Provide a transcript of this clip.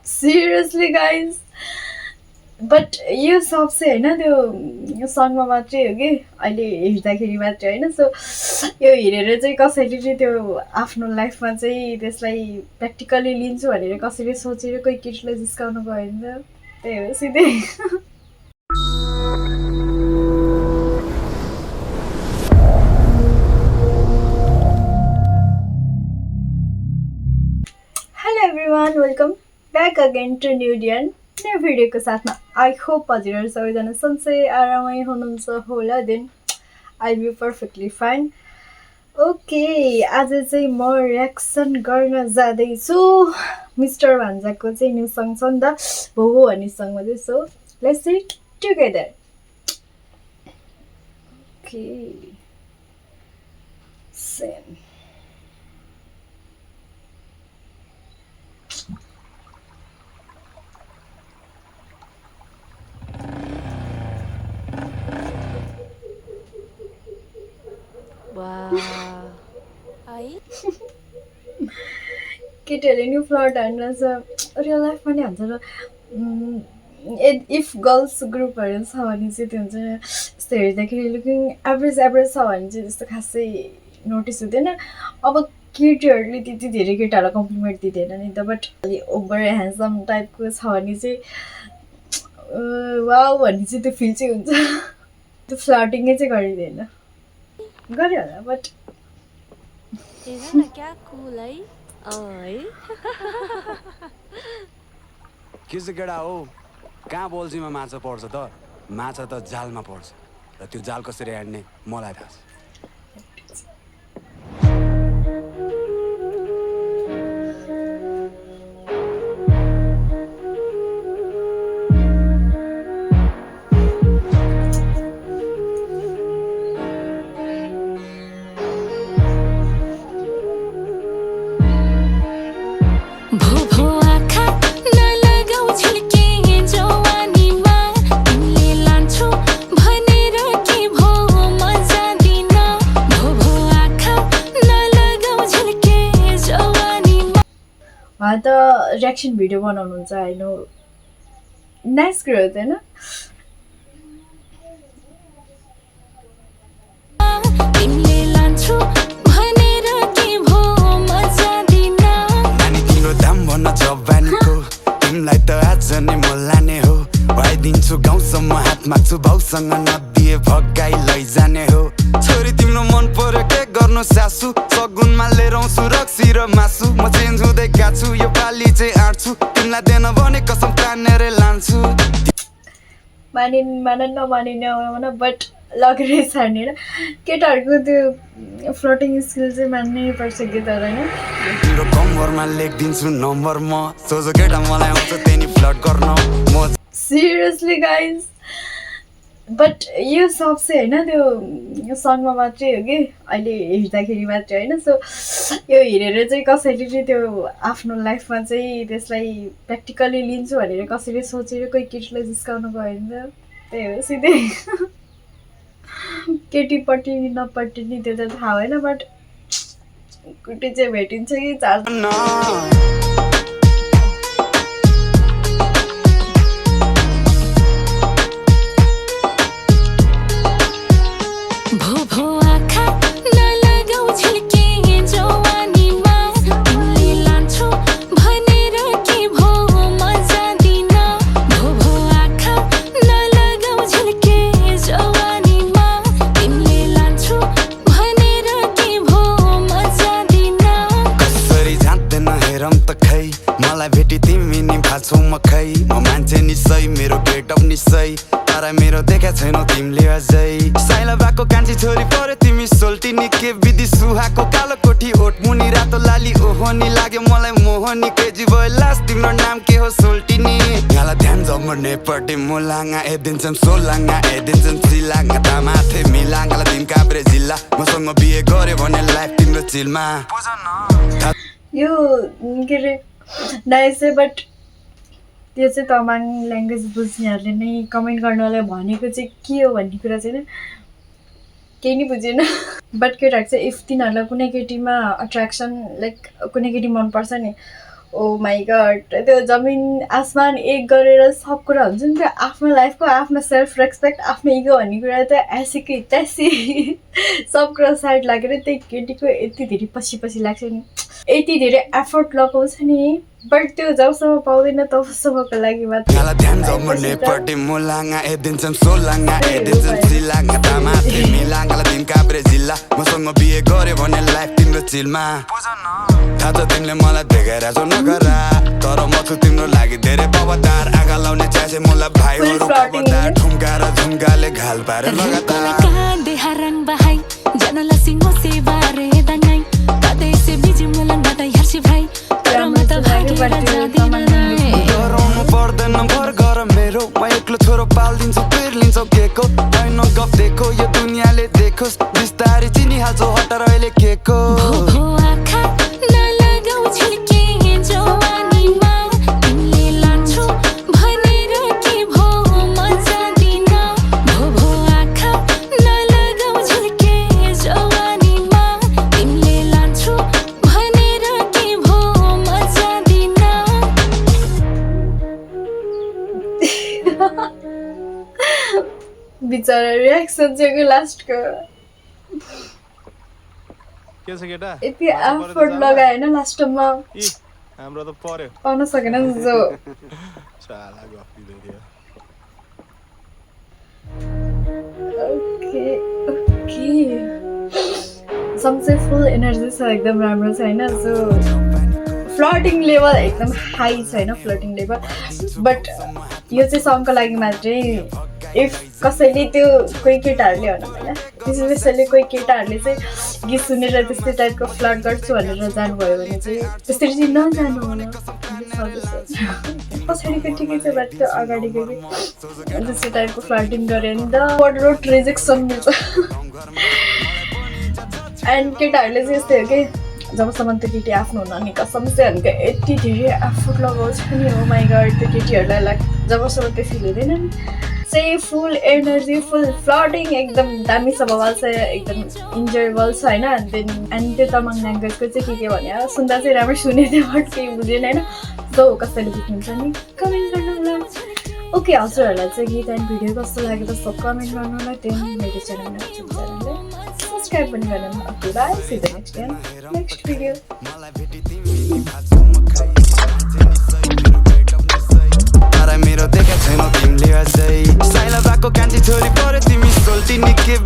Seriously, guys. But यो सब चाहिँ होइन त्यो सङ्गमा मात्रै हो कि अहिले हेर्दाखेरि मात्रै होइन सो यो हेरेर चाहिँ कसैले चाहिँ त्यो आफ्नो लाइफमा चाहिँ त्यसलाई प्र्याक्टिकली लिन्छु भनेर कसैले सोचेर कोही केटीलाई जिस्काउनु गयो भने त त्यही हो सिधै hello everyone welcome back again to new डियन न्यू भिडियोको साथमा आई होप हजुरहरू सबैजना सन्चै आरामै हुनुहुन्छ होला then I be perfectly fine okay आज चाहिँ म रियाक्सन गर्न जाँदैछु मिस्टर भान्जाको चाहिँ न्यू सङ छ नि त भो भन्ने सङमा चाहिँ so let's see together okay same केटीहरूले न्यू फ्लट हान्नुहुन्छ रियल लाइफमा नि हान्छ र इफ गर्ल्स ग्रुपहरू छ भने चाहिँ त्यो हुन्छ यस्तो हेर्दाखेरि लुकिङ एभरेज छ भने चाहिँ त्यस्तो खासै नोटिस हुँदैन अब केटीहरूले त्यति धेरै केटाहरूलाई कम्प्लिमेन्ट दिँदैन नि त बट ओभर ह्यान्डसम टाइपको छ भने चाहिँ वाउ भन्ने चाहिँ त्यो फिल चाहिँ हुन्छ त्यो फ्लटिङै चाहिँ गरिँदैन गऱ्यो होला बट के चाहिँ केटा हो कहाँ बोल्छीमा माछा पर्छ त माछा त जालमा पर्छ र त्यो जाल कसरी हाड्ने मलाई थाहा छ उहाँ त रियाक्सन भिडियो बनाउनुहुन्छ होइन नाइस कुरो हो त तिमीलाई त आज नै म लाने हो भइदिन्छु गाउँसम्म हात माग्छु भाउसँग नदिए भगाइ लैजाने हो छोरी तिम्रो मन पर्यो के गर्नु सासु सगुनमा लिएर आउँछु रक्सी र मासु म चेन्ज हुँदै गएको यो पालि चाहिँ आँट्छु तिमीलाई दिएन भने कसम तानेर लान्छु मान नमानिन बट लगेर छाड्ने र केटाहरूको त्यो फ्लोटिङ स्किल चाहिँ मान्नै पर्छ कि तर होइन तिम्रो कम्मरमा लेखिदिन्छु नम्बर म सोझो केटा मलाई आउँछ त्यही फ्लट गर्न म सिरियसली गाइज बट यो सब चाहिँ होइन त्यो सङमा मात्रै हो कि अहिले हेर्दाखेरि मात्रै होइन सो यो हेरेर चाहिँ कसैले चाहिँ त्यो आफ्नो लाइफमा चाहिँ त्यसलाई प्र्याक्टिकली लिन्छु भनेर कसैले सोचेर कोही केटीलाई जिस्काउनु गयो भने त त्यही हो सिधै केटीपट्टि नपट्टि नि त्यो त थाहा भएन बट कुटी चाहिँ भेटिन्छ कि चार मलाई भेटी तिमी नि भाछौ म खै म मान्छे नि सही मेरो गेटअप नि सही तर मेरो देखा छैनौ तिमीले अझै साइला बाको कान्छी छोरी पर्यो तिमी सोल्टी नि के विधि सुहाको कालो कोठी ओठ मुनि रातो लाली ओहो नि लाग्यो मलाई मोहनी केजी भयो लास्ट तिम्रो नाम के हो सोल्टी नि यहाँ ध्यान जमर्ने पट्टि मुलाङ्गा एदिन्छन् सोलाङ्गा एदिन्छन् सिलाङ्गा तामाथे मिलाङ्गाला दिन काभ्रे जिल्ला मसँग बिहे गर्यो भने लाइफ तिम्रो चिलमा यो के अरे नाइस है बट त्यो चाहिँ तामाङ ल्याङ्ग्वेज बुझ्नेहरूले नै कमेन्ट गर्नलाई भनेको चाहिँ के हो भन्ने कुरा चाहिँ केही नि बुझेन बट केटाहरू चाहिँ इफ तिनीहरूलाई कुनै केटीमा अट्र्याक्सन लाइक कुनै केटी मनपर्छ नि ओ माई गड त्यो जमिन आसमान एक गरेर सब कुरा हुन्छ नि त्यो आफ्नो लाइफको आफ्नो सेल्फ रेस्पेक्ट आफ्नो इगो भन्ने कुरा त ऐसी तैसी सब कुरा साइड लागेर त्यही केटीको यति धेरै पछि पछि लाग्छ नि यति धेरै एफोर्ट लगाउँछ नि बट त्यो जबसम्म पाउँदैन तबसम्मको लागि मात्र Ngala ध्यान जमने पटे मुलांगा एदिन्छम सोलांगा एदिन्छम सिलांगा तामाथे मिलांगा ला दिन काब्रे जिल्ला मसँग बिहे गरे भने लाइफ तिम्रो चिलमा थाहा छ तिमीले मलाई देखेर जो नगरा तर म छु तिम्रो लागि धेरै बबदार आगा लाउने चाहे मलाई भाइहरु बबदार ठुम्का र झुम्काले घाल पारे लगातार de harang bahai janala singo se bare danai kade se biji mulang gadai harsi bhai ramata bhagi rajadina nai गराउनु पर्दैन भर गर मेरो म एक्लो छोरो पाल्दिन्छु पेर लिन्छौ केको होइन गफ देखो यो दुनियाँले देखोस् बिस्तारै चिनिहाल्छौ हटार अहिले केको bho akha na lagau chhilke jawani ma timle lanchu bhanera ke bho maja dina bho akha na lagau chhilke jawani ma timle lanchu bhanera ke bho maja dina बिचरा रियाक्सन चाहिँ लास्टको के छ केटा यति एफोर्ट लगाएन लास्टमा इ हाम्रो त पर्यो पाउन सकेन नि जो साला गफ दिँदै ओके ओके सबसे फुल एनर्जी छ एकदम राम्रो छ होइन जो फ्लर्टिङ लेभल एकदम हाई छ होइन फ्लर्टिङ लेभल बट यो चाहिँ सङको लागि मात्रै इफ कसैले त्यो कोही केटाहरूले भनौँ होइन स्पेसली कोही केटाहरूले चाहिँ गीत सुनेर त्यस्तै टाइपको फ्लर्ट गर्छु भनेर जानुभयो भने चाहिँ त्यसरी चाहिँ नजानु होला पछाडिको ठिकै छ बट त्यो अगाडिको कि त्यस्तो टाइपको फ्लर्टिङ गऱ्यो भने त वर्ड रिजेक्सन मिल्छ एन्ड केटाहरूले चाहिँ यस्तै हो कि जबसम्म त्यो केटी आफ्नो हुन नि कसम चाहिँ भनेको यति धेरै एफोर्ट लगाउँछ नि हो माई गड त्यो केटीहरूलाई जबसम्म त्यो फिल हुँदैन नि चाहिँ फुल एनर्जी फुल फ्लटिङ एकदम दामी छ बवाल छ एकदम इन्जोयबल छ होइन एन्ड त्यो तामाङ ल्याङ्ग्वेजको चाहिँ के भन्यो सुन्दा चाहिँ राम्रो सुने थियो बट केही बुझेन होइन सो कसैले बुझ्नुहुन्छ नि कमेन्ट गर्नु होला ओके हजुरहरूलाई चाहिँ गीत एन्ड भिडियो कस्तो लाग्यो जस्तो कमेन्ट गर्नु होला त्यही मेरो च्यानललाई सब्सक्राइब पनि गर्नु okay by see the next time next video मेरो देखा छैन तिमीले अझै साइला भएको कान्छी छोरी पऱ्यो तिमी सोल्टी निके